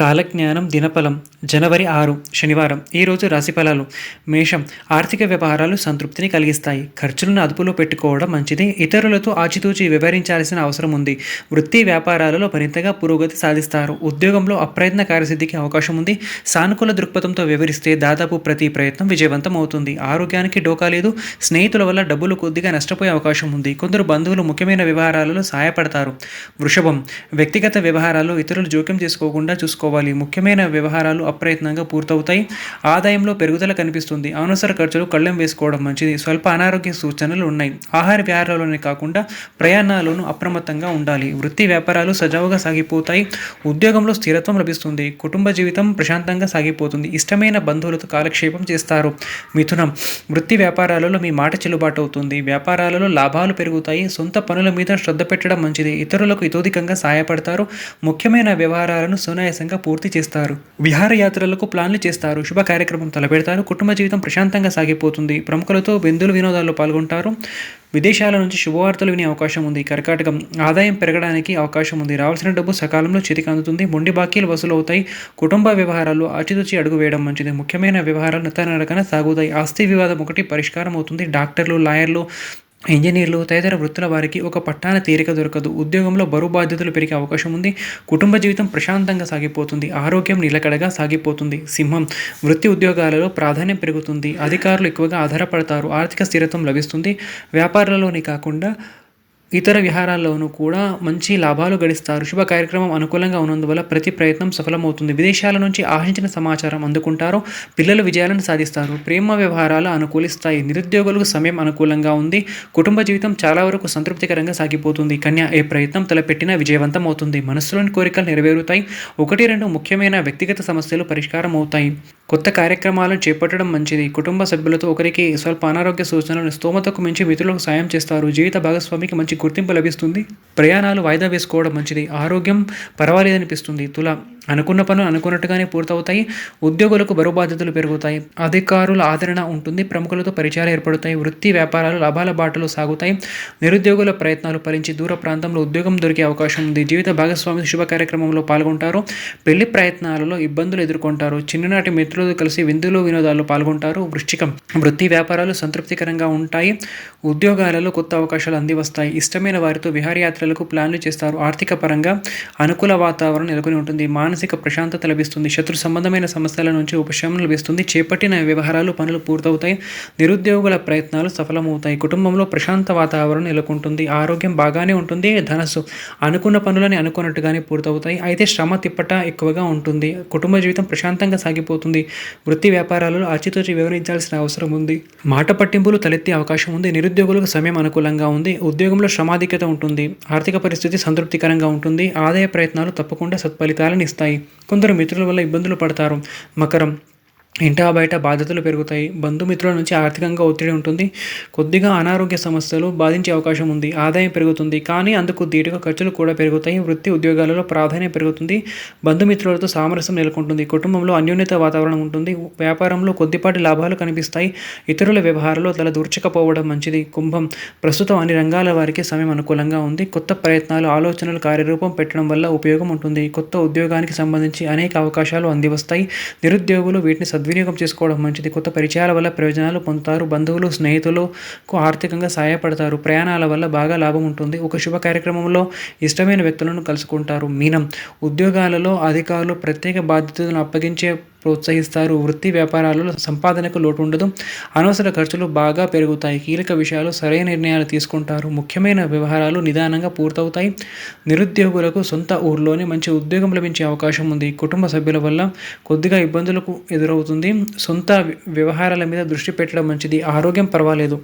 కాలజ్ఞానం దినఫలం జనవరి 6 శనివారం ఈరోజు రాశిఫలాలు మేషం ఆర్థిక వ్యవహారాలు సంతృప్తిని కలిగిస్తాయి. ఖర్చులను అదుపులో పెట్టుకోవడం మంచిది. ఇతరులతో ఆచితూచి వివరించాల్సిన అవసరం ఉంది. వృత్తి వ్యాపారాలలో మరింతగా పురోగతి సాధిస్తారు. ఉద్యోగంలో అప్రయత్న కార్యసిద్ధికి అవకాశం ఉంది. సానుకూల దృక్పథంతో వివరిస్తే దాదాపు ప్రతి ప్రయత్నం విజయవంతం అవుతుంది. ఆరోగ్యానికి డోకా లేదు. స్నేహితుల వల్ల డబ్బులు కొద్దిగా నష్టపోయే అవకాశం ఉంది. కొందరు బంధువులు ముఖ్యమైన వ్యవహారాలలో సహాయపడతారు. వృషభం వ్యక్తిగత వ్యవహారాలు ఇతరులు జోక్యం చేసుకోకుండా చూసుకోవాలి. ముఖ్యమైన వ్యవహారాలు అప్రయత్నంగా పూర్తవుతాయి. ఆదాయంలో పెరుగుదల కనిపిస్తుంది. అనవసర ఖర్చులు కళ్ళెం వేసుకోవడం మంచిది. స్వల్ప అనారోగ్య సూచనలు ఉన్నాయి. ఆహార విహారాల్లోనే కాకుండా ప్రయాణాల్లోనూ అప్రమత్తంగా ఉండాలి. వృత్తి వ్యాపారాలు సజావుగా సాగిపోతాయి. ఉద్యోగంలో స్థిరత్వం లభిస్తుంది. కుటుంబ జీవితం ప్రశాంతంగా సాగిపోతుంది. ఇష్టమైన బంధువులతో కాలక్షేపం చేస్తారు. మిథునం వృత్తి వ్యాపారాలలో మీ మాట చెల్లుబాటు అవుతుంది. వ్యాపారాలలో లాభాలు పెరుగుతాయి. సొంత పనుల మీద శ్రద్ధ పెట్టడం మంచిది. ఇతరులకు ఇతోధికంగా సహాయపడతారు. ముఖ్యమైన వ్యవహారాలను సునాయాసంగా పూర్తి చేస్తారు. విహారయాత్రలకు ప్లాన్లు చేస్తారు. శుభ కార్యక్రమం తలపెడతారు. కుటుంబ జీవితం ప్రశాంతంగా సాగిపోతుంది. ప్రముఖులతో విందులు వినోదాల్లో పాల్గొంటారు. విదేశాల నుంచి శుభవార్తలు వినే అవకాశం ఉంది. కర్కాటకం ఆదాయం పెరగడానికి అవకాశం ఉంది. రావాల్సిన డబ్బు సకాలంలో చేతికి అందుతుంది. మొండి బాకీలు వసూలు అవుతాయి. కుటుంబ వ్యవహారాలు ఆచితూచి అడుగు వేయడం మంచిది. ముఖ్యమైన వ్యవహారాలు నితనడకన సాగుతాయి. ఆస్తి వివాదం ఒకటి పరిష్కారం అవుతుంది. డాక్టర్లు, లాయర్లు, ఇంజనీర్లు తదితర వృత్తుల వారికి ఒక పట్టాన తీరిక దొరకదు. ఉద్యోగంలో బరువు బాధ్యతలు పెరిగే అవకాశం ఉంది. కుటుంబ జీవితం ప్రశాంతంగా సాగిపోతుంది. ఆరోగ్యం నిలకడగా సాగిపోతుంది. సింహం వృత్తి ఉద్యోగాలలో ప్రాధాన్యం పెరుగుతుంది. అధికారులు ఎక్కువగా ఆధారపడతారు. ఆర్థిక స్థిరత్వం లభిస్తుంది. వ్యాపారాలలోనే కాకుండా ఇతర విహారాల్లోనూ కూడా మంచి లాభాలు గడిస్తారు. శుభ కార్యక్రమం అనుకూలంగా ఉన్నందువల్ల ప్రతి ప్రయత్నం సఫలమవుతుంది. విదేశాల నుంచి ఆశించిన సమాచారం అందుకుంటారు. పిల్లలు విజయాలను సాధిస్తారు. ప్రేమ వ్యవహారాలు అనుకూలిస్తాయి. నిరుద్యోగులకు సమయం అనుకూలంగా ఉంది. కుటుంబ జీవితం చాలా వరకు సంతృప్తికరంగా సాగిపోతుంది. కన్య ఏ ప్రయత్నం తలపెట్టినా విజయవంతం అవుతుంది. మనస్సులోని కోరికలు నెరవేరుతాయి. 1-2 ముఖ్యమైన వ్యక్తిగత సమస్యలు పరిష్కారం అవుతాయి. కొత్త కార్యక్రమాలను చేపట్టడం మంచిది. కుటుంబ సభ్యులతో ఒకరికి స్వల్ప అనారోగ్య సూచనలు స్తోమతకు మించి మిత్రులకు సాయం చేస్తారు. జీవిత భాగస్వామికి మంచి గుర్తింపు లభిస్తుంది. ప్రయాణాలు వాయిదా వేసుకోవడం మంచిది. ఆరోగ్యం పర్వాలేదనిపిస్తుంది. తుల అనుకున్న పనులు అనుకున్నట్టుగానే పూర్తవుతాయి. ఉద్యోగులకు బరువు బాధ్యతలు పెరుగుతాయి. అధికారుల ఆదరణ ఉంటుంది. ప్రముఖులతో పరిచయాలు ఏర్పడతాయి. వృత్తి వ్యాపారాలు లాభాల బాటలో సాగుతాయి. నిరుద్యోగుల ప్రయత్నాలు ఫలించి దూర ప్రాంతంలో ఉద్యోగం దొరికే అవకాశం ఉంది. జీవిత భాగస్వామి శుభ కార్యక్రమంలో పాల్గొంటారు. పెళ్లి ప్రయత్నాలలో ఇబ్బందులు ఎదుర్కొంటారు. చిన్ననాటి మిత్రులతో కలిసి విందులు వినోదాల్లో పాల్గొంటారు. వృశ్చికం వృత్తి వ్యాపారాలు సంతృప్తికరంగా ఉంటాయి. ఉద్యోగాలలో కొత్త అవకాశాలు అంది వస్తాయి. ఇష్టమైన వారితో విహారయాత్రలకు ప్లాన్లు చేస్తారు. ఆర్థిక పరంగా అనుకూల వాతావరణం నెలకొని ఉంటుంది. మానసిక ప్రశాంతత లభిస్తుంది. శత్రు సంబంధమైన సమస్యల నుంచి ఉపశమనం లభిస్తుంది. చేపట్టిన వ్యవహారాలు పనులు పూర్తవుతాయి. నిరుద్యోగుల ప్రయత్నాలు సఫలమవుతాయి. కుటుంబంలో ప్రశాంత వాతావరణం నెలకొంటుంది. ఆరోగ్యం బాగానే ఉంటుంది. ధనస్సు అనుకున్న పనులని అనుకున్నట్టుగానే పూర్తవుతాయి. అయితే శ్రమ తిప్పట ఎక్కువగా ఉంటుంది. కుటుంబ జీవితం ప్రశాంతంగా సాగిపోతుంది. వృత్తి వ్యాపారాలలో ఆచితూచి వివరించాల్సిన అవసరం ఉంది. మాట పట్టింపులు తలెత్తే అవకాశం ఉంది. నిరుద్యోగులకు సమయం అనుకూలంగా ఉంది. ఉద్యోగంలో శ్రమాధిక్యత ఉంటుంది. ఆర్థిక పరిస్థితి సంతృప్తికరంగా ఉంటుంది. ఆదాయ ప్రయత్నాలు తప్పకుండా సత్ఫలితాలను ఇస్తాయి. కొందరు మిత్రుల వల్ల ఇబ్బందులు పడతారు. మకరం ఇంటా బయట బాధ్యతలు పెరుగుతాయి. బంధుమిత్రుల నుంచి ఆర్థికంగా ఒత్తిడి ఉంటుంది. కొద్దిగా అనారోగ్య సమస్యలు బాధించే అవకాశం ఉంది. ఆదాయం పెరుగుతుంది, కానీ అందుకు దీటుగా ఖర్చులు కూడా పెరుగుతాయి. వృత్తి ఉద్యోగాలలో ప్రాధాన్యం పెరుగుతుంది. బంధుమిత్రులతో సామరస్యం నెలకొంటుంది. కుటుంబంలో అన్యోన్యత వాతావరణం ఉంటుంది. వ్యాపారంలో కొద్దిపాటి లాభాలు కనిపిస్తాయి. ఇతరుల వ్యవహారాల్లో తల దూర్చకపోవడం మంచిది. కుంభం ప్రస్తుతం అన్ని రంగాల వారికి సమయం అనుకూలంగా ఉంది. కొత్త ప్రయత్నాలు, ఆలోచనలు కార్యరూపం పెట్టడం వల్ల ఉపయోగం ఉంటుంది. కొత్త ఉద్యోగానికి సంబంధించి అనేక అవకాశాలు అందివస్తాయి. నిరుద్యోగులు వీటిని సద్వినియోగం చేసుకోవడం మంచిది. కొత్త పరిచయాల వల్ల ప్రయోజనాలు పొందుతారు. బంధువులు, స్నేహితులకు ఆర్థికంగా సహాయపడతారు. ప్రయాణాల వల్ల బాగా లాభం ఉంటుంది. ఒక శుభ కార్యక్రమంలో ఇష్టమైన వ్యక్తులను కలుసుకుంటారు. మీనం ఉద్యోగాలలో అధికారులు ప్రత్యేక బాధ్యతలను అప్పగించే ప్రోత్సహిస్తారు. వృత్తి వ్యాపారాలలో సంపాదనకు లోటు ఉండదు. అనవసర ఖర్చులు బాగా పెరుగుతాయి. కీలక విషయాలు సరైన నిర్ణయాలు తీసుకుంటారు. ముఖ్యమైన వ్యవహారాలు నిదానంగా పూర్తవుతాయి. నిరుద్యోగులకు సొంత ఊర్లోనే మంచి ఉద్యోగం లభించే అవకాశం ఉంది. కుటుంబ సభ్యుల వల్ల కొద్దిగా ఇబ్బందులకు ఎదురవుతుంది. సొంత వ్యవహారాల మీద దృష్టి పెట్టడం మంచిది. ఆరోగ్యం పర్వాలేదు.